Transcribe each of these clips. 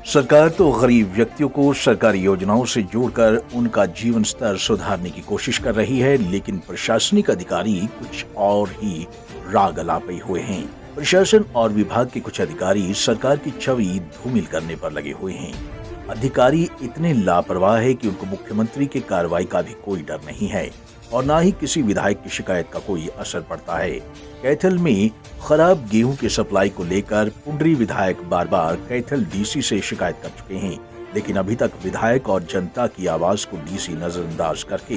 सरकार तो गरीब व्यक्तियों को सरकारी योजनाओं से जोड़कर उनका जीवन स्तर सुधारने की कोशिश कर रही है, लेकिन प्रशासनिक अधिकारी कुछ और ही राग अलापे हुए हैं। प्रशासन और विभाग के कुछ अधिकारी सरकार की छवि धूमिल करने पर लगे हुए हैं। अधिकारी इतने लापरवाह है कि उनको मुख्यमंत्री की कार्रवाई का भी कोई डर नहीं है और न ही किसी विधायक की शिकायत का कोई असर पड़ता है। कैथल में खराब गेहूं की सप्लाई को लेकर पुंडरी विधायक बार बार कैथल डीसी से शिकायत कर चुके हैं, लेकिन अभी तक विधायक और जनता की आवाज को डीसी नजरअंदाज करके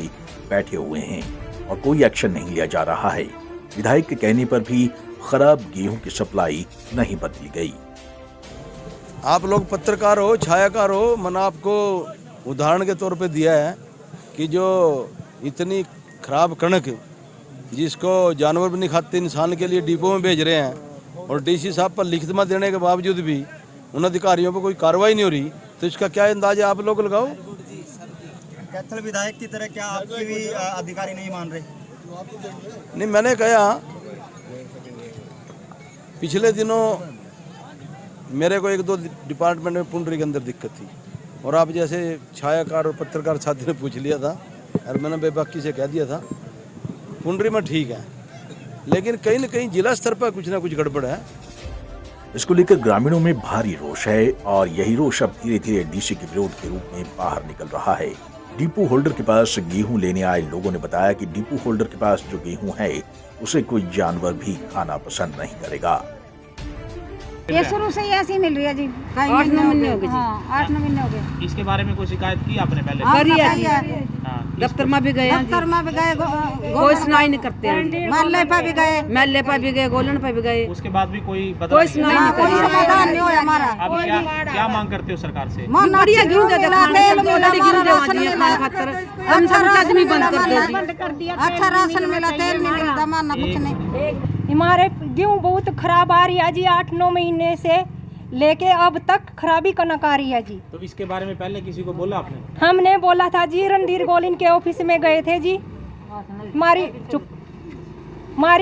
बैठे हुए हैं और कोई एक्शन नहीं लिया जा रहा है। विधायक के कहने पर भी खराब गेहूं की सप्लाई नहीं बदली गई। आप लोग पत्रकार हो, छायाकार हो, मैंने आपको उदाहरण के तौर पे दिया है कि जो इतनी खराब कणक जिसको जानवर भी नहीं खाते इंसान के लिए डिपो में भेज रहे हैं और डीसी साहब पर लिखित देने के बावजूद भी उन अधिकारियों पर कोई कार्रवाई नहीं हो रही, तो इसका क्या अंदाजा आप लोग लगाओ। कैथल विधायक की तरह क्या आपके भी अधिकारी नहीं मान रहे? नहीं, मैंने कहा पिछले दिनों मेरे को एक दो डिपार्टमेंट में पुंडरी के अंदर दिक्कत थी और आप जैसे छायाकार और पत्रकार साथी ने पूछ लिया था और मैंने बेबाकी से कह दिया था पुंडरी में ठीक है, लेकिन कहीं न कहीं जिला स्तर पर कुछ ना कुछ गड़बड़ है। इसको लेकर ग्रामीणों में भारी रोष है और यही रोष अब धीरे धीरे डीसी के विरोध के रूप में बाहर निकल रहा है। डिपो होल्डर के पास गेहूं लेने आए लोगों ने बताया कि डिपो होल्डर के पास जो गेहूं है उसे कोई जानवर भी खाना पसंद नहीं करेगा। ये शुरू से ही ऐसी मिल रही है जी, 8-9 महीने हो गए जी। हाँ, 8-9 महीने हो गए। इसके बारे में कोई शिकायत की आपने पहले? करी है जी, दफ्तर में भी गए, दफ्तर में भी गए, कोई सुनाई नहीं करते हैं। महल्ले पे भी गए, महल्ले पे भी गए, गोलन पे भी गए, उसके बाद भी कोई कोई सुनाई नहीं कोई करी। समाधान नहीं हुआ हमारा। अब क्या मांग करते हो सरकार से? बढ़िया गेहूं दे दे, तेल मिला, गेहूं दे दिए खाने खातिर। हम सब आदमी बंद कर दे। अच्छा राशन मिला, तेल नहीं मिलता, माना कुछ नहीं। हमारे गेहूँ बहुत खराब आ रही है जी, 8-9 महीने से लेके अब तक खराबी कनक आ रही है जी। तो इसके बारे में पहले किसी को बोला आपने? हमने बोला था जी, रणधीर गोलिन के ऑफिस में गए थे जी, हमारी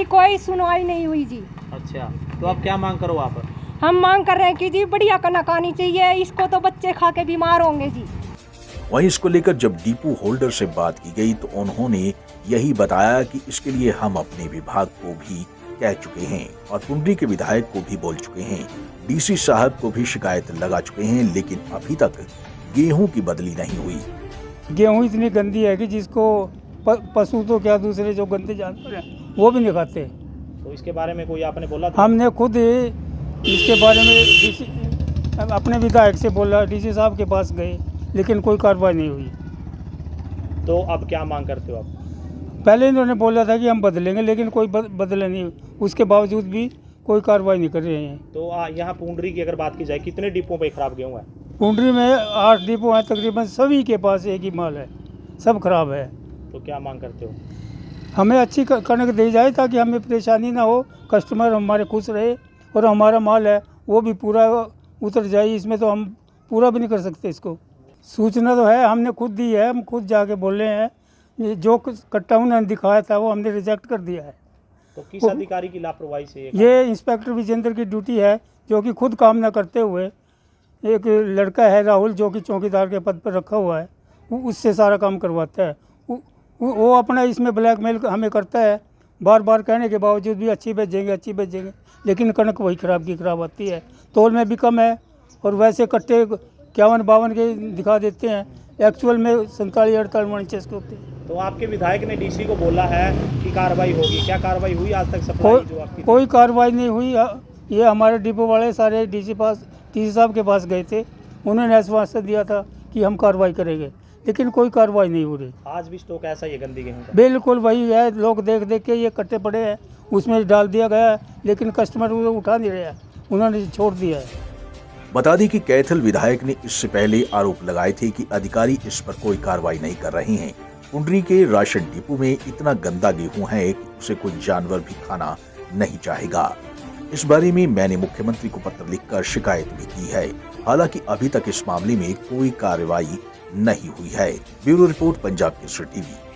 कोई सुनवाई नहीं हुई जी। अच्छा, तो आप क्या मांग करो आप? हम मांग कर रहे हैं कि जी बढ़िया कनक आनी चाहिए, इसको तो बच्चे खा के बीमार होंगे जी। वहीं इसको लेकर जब डिपो होल्डर से बात की गई तो उन्होंने यही बताया कि इसके लिए हम अपने विभाग को भी कह चुके हैं और पुंडरी के विधायक को भी बोल चुके हैं, डीसी साहब को भी शिकायत लगा चुके हैं, लेकिन अभी तक गेहूं की बदली नहीं हुई। गेहूं इतनी गंदी है कि जिसको पशु तो क्या दूसरे जो गंदे जानवर हैं वो भी नहीं खाते। तो इसके बारे में कोई आपने बोला था? हमने खुद इसके बारे में अपने विधायक से बोला, डीसी साहब के पास गए, लेकिन कोई कार्रवाई नहीं हुई। तो अब क्या मांग करते हो आप? पहले इन्होंने बोला था कि हम बदलेंगे, लेकिन कोई बदले नहीं, उसके बावजूद भी कोई कार्रवाई नहीं कर रहे हैं। तो यहाँ पुंडरी की अगर बात की जाए, कितने डिपो पे खराब गेहूँ है? पुंडरी में 8 डिपो हैं तकरीबन, सभी के पास एक ही माल है, सब खराब है। तो क्या मांग करते हो? हमें अच्छी कणक दी जाए ताकि हमें परेशानी ना हो, कस्टमर हमारे खुश रहे और हमारा माल है वो भी पूरा उतर जाए। इसमें तो हम पूरा भी नहीं कर सकते इसको। सूचना तो है, हमने खुद दी है, हम खुद जाके बोले हैं, जो कट्टा उन्होंने दिखाया था वो हमने रिजेक्ट कर दिया है। तो किस अधिकारी की लापरवाही से ये इंस्पेक्टर विजेंद्र की ड्यूटी है, जो कि खुद काम न करते हुए एक लड़का है राहुल, जो कि चौकीदार के पद पर रखा हुआ है, वो उससे सारा काम करवाता है। वो अपना इसमें ब्लैकमेल हमें करता है, बार बार कहने के बावजूद भी अच्छी बेचेंगे, लेकिन कणक वही खराब की खराब आती है। तौल में भी कम है और वैसे कट्टे 51-52 के दिखा देते हैं, एक्चुअल में 47-48 मणचेस के होते हैं। तो आपके विधायक ने डीसी को बोला है कि कार्रवाई होगी, क्या कार्रवाई हुई आज तक? सप्लाई जो आपकी कोई कार्रवाई नहीं हुई। ये हमारे डिपो वाले सारे डीसी साहब के पास गए थे, उन्होंने आश्वासन दिया था कि हम कार्रवाई करेंगे, लेकिन कोई कार्रवाई नहीं हो रही। आज भी स्टॉक ऐसा ही है गंदी गेहूं का? बिल्कुल वही है, लोग देख के ये कट्टे पड़े हैं, उसमें डाल दिया गया है, लेकिन कस्टमर वो उठा नहीं रहा, उन्होंने छोड़ दिया है। बता दें कि कैथल विधायक ने इससे पहले आरोप लगाए थे कि अधिकारी इस पर कोई कार्रवाई नहीं कर रहे हैं। पुंडरी के राशन डिपो में इतना गंदा गेहूं है कि उसे कोई जानवर भी खाना नहीं चाहेगा। इस बारे में मैंने मुख्यमंत्री को पत्र लिखकर शिकायत भी की है, हालांकि अभी तक इस मामले में कोई कार्रवाई नहीं हुई है। Bureau report, Punjab Kesari TV.